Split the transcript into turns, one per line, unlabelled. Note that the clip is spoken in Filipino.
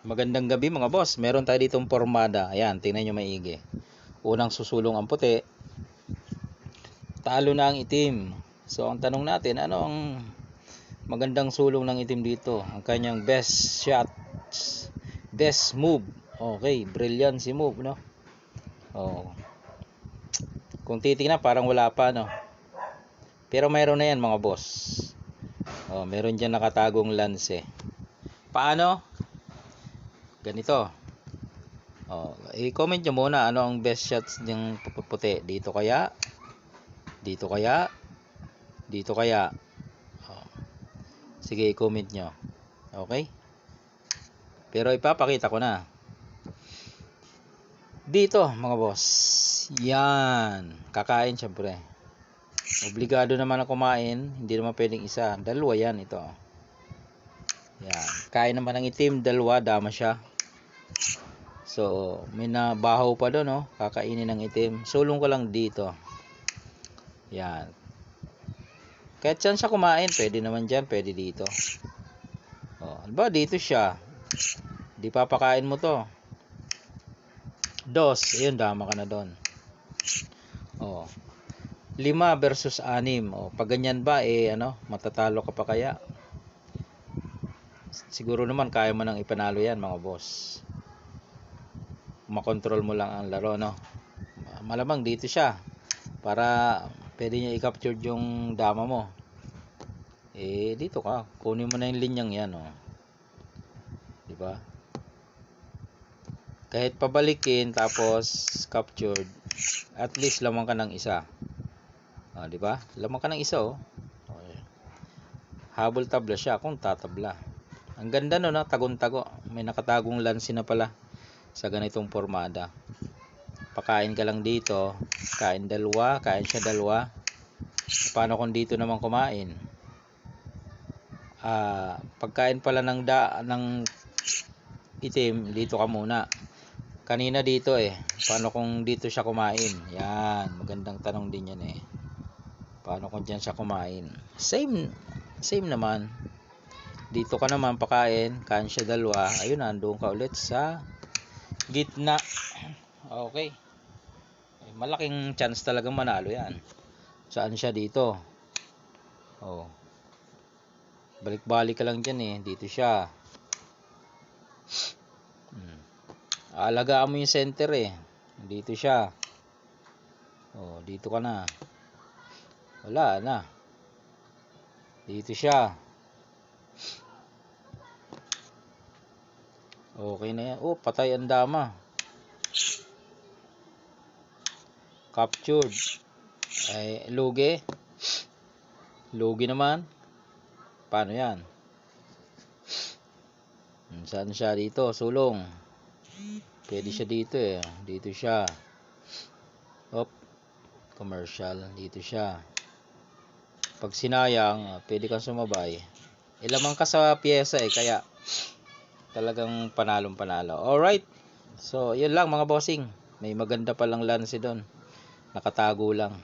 Magandang gabi mga boss. Meron tayo ditong pormada. Ayan, tingnan nyo maigi. Unang susulong ang puti. Talo na ang itim. So, ang tanong natin, ano ang magandang sulong ng itim dito? Ang kanyang best shot. Best move. Okay, brilliant si move, no? Oh. Kung titingnan, parang wala pa, no? Pero mayroon na yan mga boss. Oh, meron dyan nakatagong lance. Paano? Ganito. Oh, i-comment nyo muna ano ang best shots ng puti. Dito kaya? Dito kaya? Dito kaya? Oh. Sige, i-comment nyo. Okay? Pero ipapakita ko na. Dito, mga boss. Yan. Kakain syempre. Obligado naman na kumain. Hindi naman pwedeng isa. Dalawa yan ito. Yan. Kain naman ng itim. Dalawa. Dama siya. So, may nabahaw pa doon, no? Kakainin ng itim. Sulong ko lang dito. Yan. Kahit saan siya kumain, pwede naman dyan, pwede dito. Oh, alba, dito siya. Di papakain mo to. Dos, ayun, dama ka na doon. Oh. 5 versus 6. Oh, pag ganyan ba, ano, matatalo ka pa kaya? Siguro naman, kaya mo nang ipanalo yan, mga boss. Makontrol mo lang ang laro, no? Malamang dito siya para pwede niya i-capture yung dama mo. Dito ka, kunin mo na yung linyang yan, oh. Di ba? Kahit pabalikin tapos captured, at least lamang ka ng isa. Di ba? Lamang ka ng isa, oh. Okay. Habol tabla siya kung tatabla. Ang ganda no, tagon-tago. May nakatagong lance na pala sa ganitong formada. Pakain ka lang dito, kain dalawa, kain siya dalawa. Paano kung dito naman kumain? Pagkain pala ng itim, dito ka muna. Kanina dito paano kung dito siya kumain? Yan, magandang tanong din yan Paano kung diyan siya kumain? Same naman. Dito ka naman pakain, kain siya dalawa. Ayun, nandoon ka ulit sa gitna. Okay. Malaking chance talagang manalo yan. Saan siya dito? Oh. Balik-balik ka lang dyan Dito siya. Aalagaan mo yung center Dito siya. Oh, dito ka na. Wala na. Dito siya. Okay na yan. Oh, patay ang dama. Captured. Lugi. Lugi naman. Paano yan? Saan siya dito? Sulong. Pwede siya dito Dito siya. Op. Commercial. Dito siya. Pag sinayang, pwede kang sumabay. Lamang ka sa pyesa kaya talagang panalong panalo. Alright. So, yun lang mga bossing. May maganda palang lance doon. Nakatago lang.